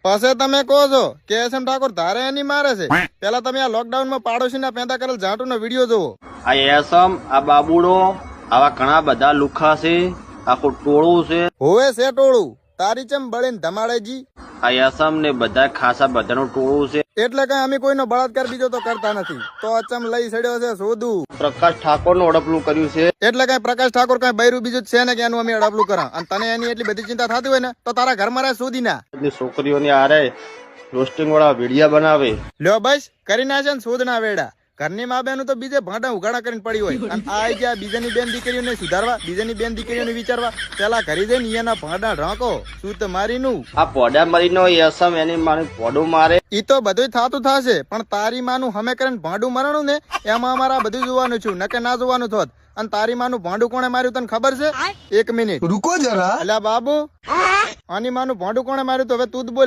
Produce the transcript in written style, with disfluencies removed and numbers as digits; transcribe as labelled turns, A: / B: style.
A: પછી તમે કહો છો કે એસ એમ ઠાકોર ધારે એની મારે છે. પેલા તમે આ લોકડાઉન માં પાડોશીના પેદા કરેલ ઝાટુ નો વિડીયો જોવો.
B: આ એસમ આ બાબુડો આવા ઘણા બધા લુખા છે, આખું ટોળું છે.
A: હોવે છે ટોળું, તારી ચમ બળીને ધમાડેજી.
B: આ એસમ ને બધા ખાસા બધાનું ટોળું છે.
A: એટલે કઈ અમે કોઈનો બળાત્કાર બીજો તો કરતા નથી, તો અચમ લઈ સડ્યો છે શોધું.
B: પ્રકાશ ઠાકોર નું અડપલું કર્યું છે.
A: એટલે કઈ પ્રકાશ ઠાકોર કઈ બૈરું બીજું જ છે ને કે એનું અમે અડપલું કરા. અને તને એની એટલી બધી ચિંતા થતી હોય ને તો તારા ઘરમાં રહે શોધી ના.
B: બધી છોકરીઓને આરે રોસ્ટિંગ વાળા વિડિયા બનાવે.
A: લ્યો બસ કરી નાખે ને શોધ ના વેડા. ઘરની મા બેનું તો બીજે ભાંડા ઉઘાડા કરીને પડી હોય અને આ જ્યાં બીજાની બેન દીકરીઓને સુધારવા, બીજાની બેન દીકરીઓને વિચારવા, પેલા ઘરે જઈને એના ભાંડા ઢાંકો શું તો મારીનું.
B: આ પોડા મરીનો એસમ એની માનું પોડું મારે.
A: ઈ તો બધું થતું થશે, પણ તારી માનું હમે કરીને ભાંડું મરણું ને એમાં અમારા બધું જોવાનું છું, નકે ના જોવાનું થોત. અને તારી માનું ભાંડું કોણે માર્યું તને ખબર છે? 1 મિનિટ
C: रुको जरा।
A: અલ્યા બાબુ, આની માનું ભાંડું કોણે માર્યું તો હવે તું જ બોલ.